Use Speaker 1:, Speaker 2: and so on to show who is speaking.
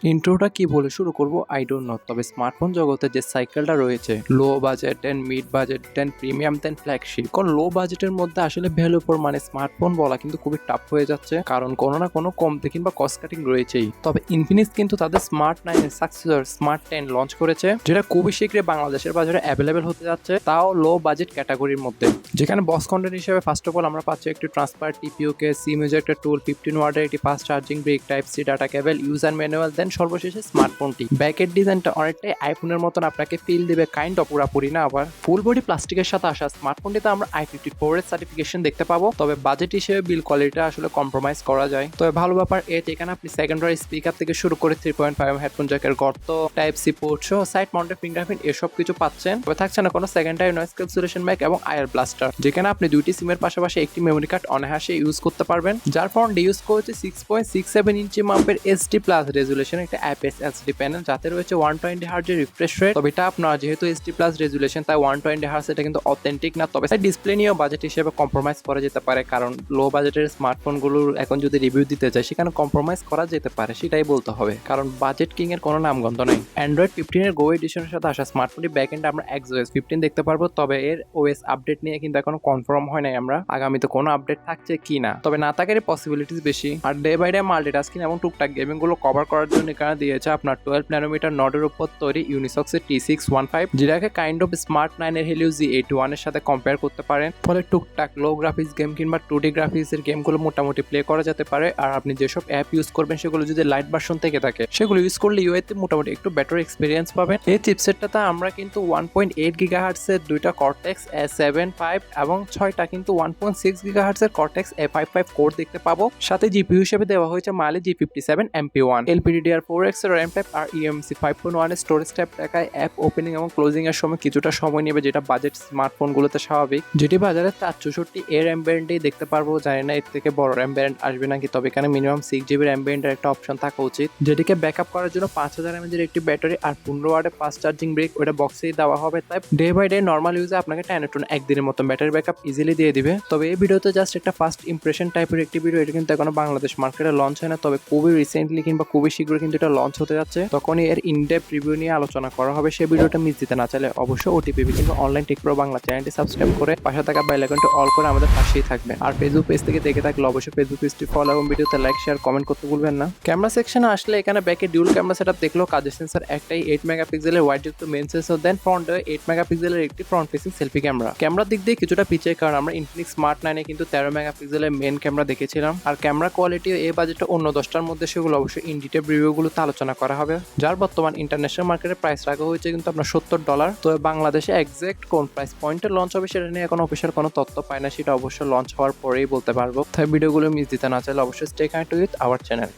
Speaker 1: ইন্ট্রোটা কি বলে শুরু করব আই ডোন্ট নো, তবে স্মার্টফোন জগতে যে সাইকেলটা রয়েছে লো বাজেট দেন মিড বাজেট দেন প্রিমিয়াম দেন ফ্ল্যাগশিপ, কারণ লো বাজেটের মধ্যে আসলে ভ্যালু ফর মানে স্মার্টফোন বলা কিন্তু খুবই টাফ হয়ে যাচ্ছে, কারণ কোনো না কোনো কমতে কিংবা কস্ট কাটিং রয়েছেই। তবে ইনফিনিক্স কিন্তু তাদের স্মার্ট 9 এর সাকসেসর স্মার্ট 10 লঞ্চ করেছে, যেটা খুবই শীঘ্রই বাংলাদেশের বাজারে অ্যাভেলেবেল হতে যাচ্ছে, তাও লো বাজেট ক্যাটাগরির মধ্যে। যেখানে বস কন্টেন্ট হিসেবে ফার্স্ট অফ অল আমরা পাচ্ছি একটি ট্রান্সপারেন্ট টিপিইউ কে, সিম ইউজার একটা টুল, 15 ওয়াটের একটি fast charging brick, type C data cable, user manual, then সর্বশেষে স্মার্টফোনটি। ব্যাকের ডিজাইনটা অনেকটাই আইফোনের মতন আপনাকে ফিল দিবে, কাইন্ড অফ পুরাপুরি না আবার। ফুল বডি প্লাস্টিকের সাথে আসা স্মার্টফোনটিতে আমরা I54 এর সার্টিফিকেশন দেখতে পাবো, তবে বাজেট হিসেবে বিল কোয়ালিটিটা আসলে কম্প্রোমাইজ করা যায়। তবে ভালো ব্যাপার এখানে আপনি সেকেন্ডারি স্পিকার থেকে শুরু করে 3.5 হেডফোন জ্যাকের গর্ত, টাইপ সি পোর্ট সহ সাইড মাউন্টেড ফিঙ্গারপ্রিন্ট এসব কিছু পাচ্ছেন। তবে থাকছে না কোনো সেকেন্ডারি নয়েজ ক্যান্সেলেশন মাইক এবং আয়ার ব্লাস্টার, যেখানে আপনি দুইটি সিমের পাশাপাশি একটি মেমোরি কার্ড অনায়াসে ইউজ করতে পারবেন। যার ফোনটি ইউজ করেছে 6.67 ইঞ্চি মাপের SD প্লাস রেজুলেশন একটা IPS LCD প্যানেল, যাতে রয়েছে 120 হার্জের রিফ্রেশ রেট। তবে এটা আপনার যেহেতু SD প্লাস রেজুলেশন, তাই 120 হার্জ এটা কিন্তু অথেন্টিক না, তবে ডিসপ্লে নিয়েও বাজেট হিসেবে কম্প্রোমাইজ করা যেতে পারে, কারণ লো বাজেটের স্মার্টফোনগুলোর এখন যদি রিভিউ দিতে যায় সেখানে কম্প্রোমাইজ করা যেতে পারে, সেটাই বলতে হবে, কারণ বাজেট কিং এর কোনো নামগন্ধ নেই। অ্যান্ড্রয়েড 15 এর গো এডিশনের সাথে আসা স্মার্টফোনটি ব্যাকএন্ডে আমরা XOS 15 দেখতে পারবো, তবে এর OS আপডেট নিয়ে কিন্তু এখনো কনফার্ম হয় নাই আমরা আগামীতে কোনো আপডেট থাকছে কিনা, তবে না থাকার পসিবিলিটিস বেশি। আর ডে বাই ডে মাল্টিটাস্কিং এবং টুকটাক গেমিং গুলো কভার করার জন্য এখানে দিয়েছে আপনার 12 ন্যানোমিটার নডের উপর তৈরি Unisoc এর T615, যেটাকে কাইন্ড অফ স্মার্ট 9 এর Helio Z81 এর সাথে কম্পেয়ার করতে পারেন। ফলে টুকটাক লো গ্রাফিক্স গেম কিংবা 2D গ্রাফিক্স এর গেমগুলো মোটামুটি প্লে করা যেতে পারে। আর আপনি যেসব অ্যাপ ইউজ করবেন সেগুলো যদি লাইট ভার্সন থেকে থাকে, সেগুলো ইউজ করলে ইউআইতে মোটামুটি একটু বেটার এক্সপিরিয়েন্স পাবেন। এই চিপসেটটাতে আমরা কিন্তু 1.8 GHz এর দুইটা Cortex A75 এবং 6টা কিন্তু 1.6 GHz এর Cortex A55 কোর দেখতে পাবো। সাথে জিপিইউ হিসেবে দেওয়া হয়েছে Mali G57 MP1, LPDDR4X এর RAM টাইপ আর eMMC 5.1 এর স্টোরেজ টাইপ দেখায়। অ্যাপ ওপেনিং এবং ক্লোজিং এর সময় কিছুটা সময় নেবে, যেটা বাজেট স্মার্টফোনগুলোতে স্বাভাবিক। যেটি বাজারে 464 এর RAM ভ্যারিয়েন্টই দেখতে পারবো, জানি না এর থেকে বড় RAM ভ্যারিয়েন্ট আসবে নাকি, তবে এখানে মিনিমাম 6GB RAM ভ্যারিয়েন্টের একটা অপশন থাকা উচিত, যেটিকে ব্যাকআপ করার জন্য 5000 mAh এর একটি ব্যাটারি আর 15 ওয়াটের ফাস্ট চার্জিং ব্রেক ওটা বক্সেই দেওয়া হবে। তাই ডে বাই ডে নর্মাল ইউজে আপনাকে 10 to 1 দিনের মতো ব্যাটারি ব্যাকআপ ইজিলি দিয়ে দিবে। তবে এই ভিডিওতে জাস্ট একটা ফার্স্ট ইমপ্রেশন টাইপের একটি ভিডিও, এটা কিন্তু এখনো বাংলাদেশ মার্কেটে লঞ্চ হয় না, তবে খুবই রিসেন্টলি কিংবা খুবই শীঘ্রই কিন্তু এটা লঞ্চ হতে যাচ্ছে, তখনই এর ইনডেপথ রিভিউ নিয়ে আলোচনা করা হবে। সেই ভিডিওটা মিস দিতে না চাইলে অবশ্যই OTPB কিংবা অনলাইন টেক প্রো বাংলা চ্যানেলটি সাবস্ক্রাইব করে পাশে থাকা বেল আইকনটি অল করে আমাদের পাশেই থাকবেন। আর ফেসবুক পেজ থেকে দেখে থাকলে অবশ্যই ফেসবুক পেজটি ফলো এবং ভিডিওতে লাইক শেয়ার কমেন্ট করতে ভুলবেন না। ক্যামেরা সেকশনে আসলে এখানে ব্যাকে ডিউল ক্যামেরা সেটআপ দেখলো, কাজের সেন্সর একটাই 8 মেগাপিক্সেলের ওয়াইড যুক্ত মেইন সেন্সর, দেন ফ্রন্টে 8 মেগাপিক্সেলের একটি ফ্রন্ট ফেসিং সেলফি ক্যামেরা। ক্যামেরার দিক দিয়ে কিছুটা পিছিয়ে, কারণ আমরা Infinix Smart 9 এ কিন্তু 13 মেগাপিক্সেলের মেইন ক্যামেরা দেখেছিলাম। আর ক্যামেরা কোয়ালিটি এই বাজেটে অন্য 10টার মধ্যে, সেগুলো অবশ্যই ইন ডিটেইল রিভিউগুলোতে আলোচনা করা হবে, যার বর্তমান ইন্টারন্যাশনাল মার্কেটে প্রাইস রাখা হয়েছে কিন্তু আপনার $70। তো বাংলাদেশে এক্সাক্ট কোন প্রাইস পয়েন্টে লঞ্চ হবে সেটা নিয়ে এখন অফিসিয়াল কোনো তথ্য পাই না, সেটা অবশ্যই লঞ্চ হওয়ার পরেই বলতে পারবো। তাই ভিডিওগুলো মিস দিতে না চাইলে অবশ্যই stay connected with our channel.